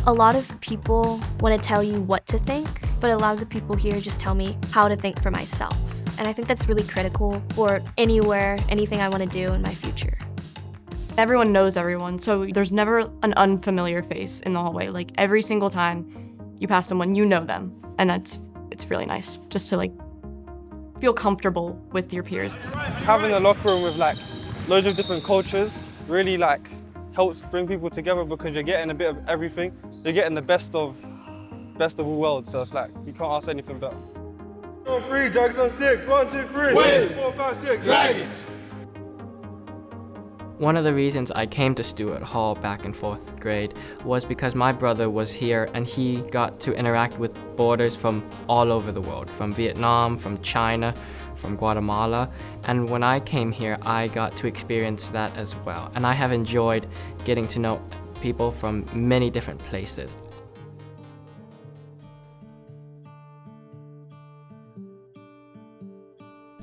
A lot of people want to tell you what to think, but a lot of the people here just tell me how to think for myself. And I think that's really critical for anything I want to do in my future. Everyone knows everyone, so there's never an unfamiliar face in the hallway. Like every single time you pass someone, you know them. And it's really nice just to feel comfortable with your peers. Having a locker room with loads of different cultures really helps bring people together because you're getting a bit of everything. You're getting the best of all worlds, so it's you can't ask anything better. On 3, Dragons on 6, 1, 2, 3, Wait. 4, 5, 6, Dragons! One of the reasons I came to Stuart Hall back in 4th grade was because my brother was here and he got to interact with boarders from all over the world, from Vietnam, from China, from Guatemala. And when I came here, I got to experience that as well. And I have enjoyed getting to know people from many different places.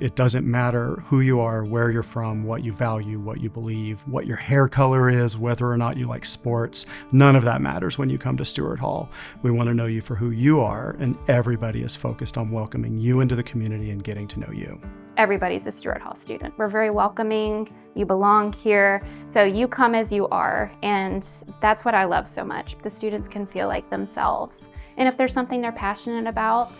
It doesn't matter who you are, where you're from, what you value, what you believe, what your hair color is, whether or not you like sports. None of that matters when you come to Stuart Hall. We want to know you for who you are, and everybody is focused on welcoming you into the community and getting to know you. Everybody's a Stuart Hall student. We're very welcoming, you belong here, so you come as you are, and that's what I love so much. The students can feel like themselves. And if there's something they're passionate about,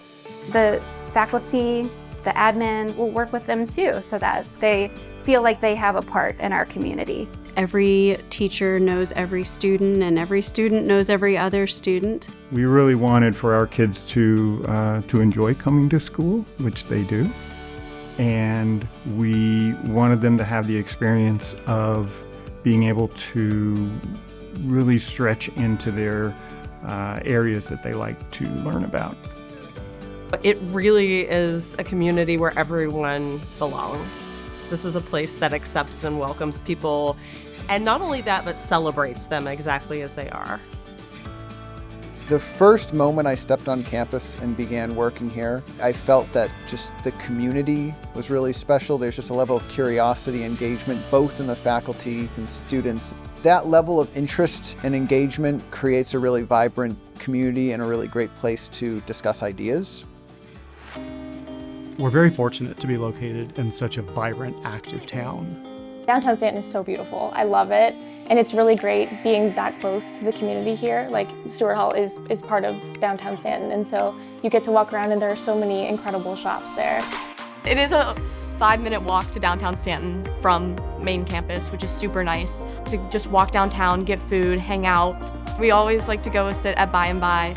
the faculty, the admin will work with them too so that they feel like they have a part in our community. Every teacher knows every student and every student knows every other student. We really wanted for our kids to enjoy coming to school, which they do. And we wanted them to have the experience of being able to really stretch into their areas that they like to learn about. It really is a community where everyone belongs. This is a place that accepts and welcomes people, and not only that, but celebrates them exactly as they are. The first moment I stepped on campus and began working here, I felt that just the community was really special. There's just a level of curiosity, engagement, both in the faculty and students. That level of interest and engagement creates a really vibrant community and a really great place to discuss ideas. We're very fortunate to be located in such a vibrant, active town. Downtown Staunton is so beautiful. I love it. And it's really great being that close to the community here. Stuart Hall is part of downtown Staunton, and so you get to walk around and there are so many incredible shops there. It is a 5-minute walk to downtown Staunton from main campus, which is super nice. To just walk downtown, get food, hang out. We always like to go sit at By and By.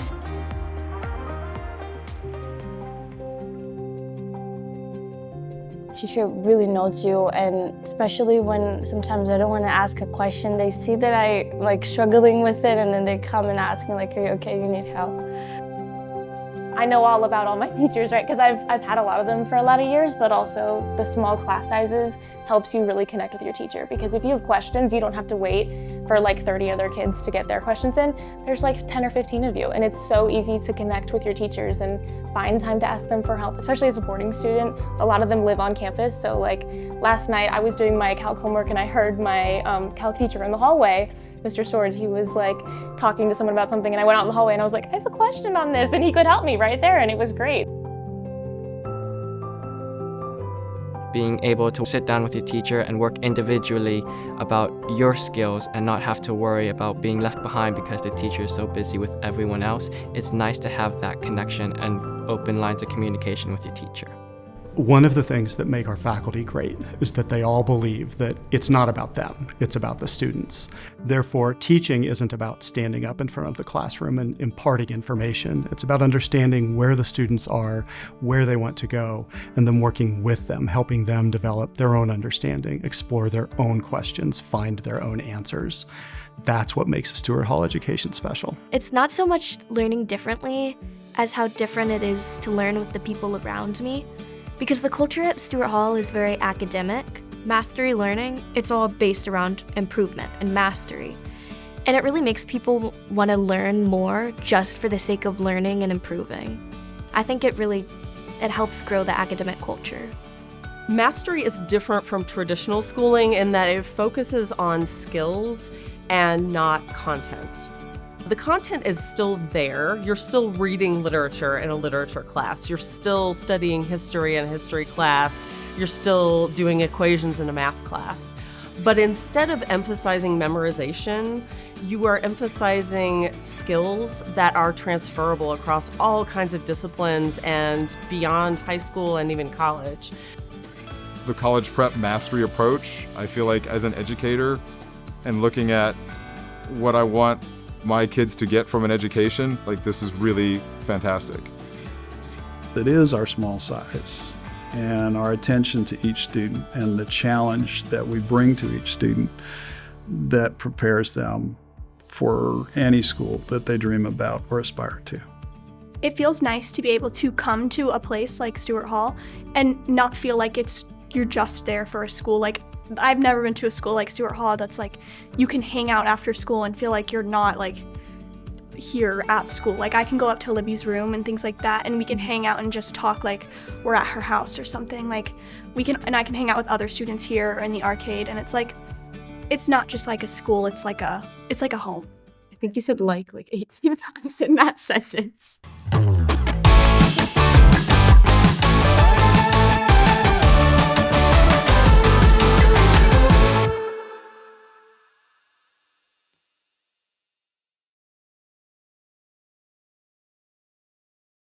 Teacher really knows you, and especially when sometimes I don't want to ask a question, they see that I struggling with it, and then they come and ask me are you okay, you need help. I know all about all my teachers, right? Because I've had a lot of them for a lot of years, but also the small class sizes helps you really connect with your teacher. Because if you have questions, you don't have to wait for 30 other kids to get their questions in. There's 10 or 15 of you, and it's so easy to connect with your teachers and find time to ask them for help, especially as a boarding student. A lot of them live on campus, so last night I was doing my calc homework and I heard my calc teacher in the hallway, Mr. Swords, he was talking to someone about something, and I went out in the hallway and I was I have a question on this, and he could help me right there, and it was great. Being able to sit down with your teacher and work individually about your skills and not have to worry about being left behind because the teacher is so busy with everyone else. It's nice to have that connection and open lines of communication with your teacher. One of the things that make our faculty great is that they all believe that it's not about them, it's about the students. Therefore, teaching isn't about standing up in front of the classroom and imparting information. It's about understanding where the students are, where they want to go, and then working with them, helping them develop their own understanding, explore their own questions, find their own answers. That's what makes a Stuart Hall education special. It's not so much learning differently as how different it is to learn with the people around me. Because the culture at Stuart Hall is very academic, mastery learning, it's all based around improvement and mastery. And it really makes people want to learn more just for the sake of learning and improving. I think it helps grow the academic culture. Mastery is different from traditional schooling in that it focuses on skills and not content. The content is still there. You're still reading literature in a literature class. You're still studying history in a history class. You're still doing equations in a math class. But instead of emphasizing memorization, you are emphasizing skills that are transferable across all kinds of disciplines and beyond high school and even college. The college prep mastery approach, I feel like as an educator and looking at what I want my kids to get from an education, like this is really fantastic. It is our small size and our attention to each student and the challenge that we bring to each student that prepares them for any school that they dream about or aspire to. It feels nice to be able to come to a place like Stuart Hall and not feel like you're just there for a school. Like, I've never been to a school like Stuart Hall that's like, you can hang out after school and feel like you're not like here at school. Like, I can go up to Libby's room and things like that, and we can hang out and just talk like we're at her house or something. Like, I can hang out with other students here or in the arcade, and it's like, it's not just like a school, it's like a home. I think you said like 18 times in that sentence.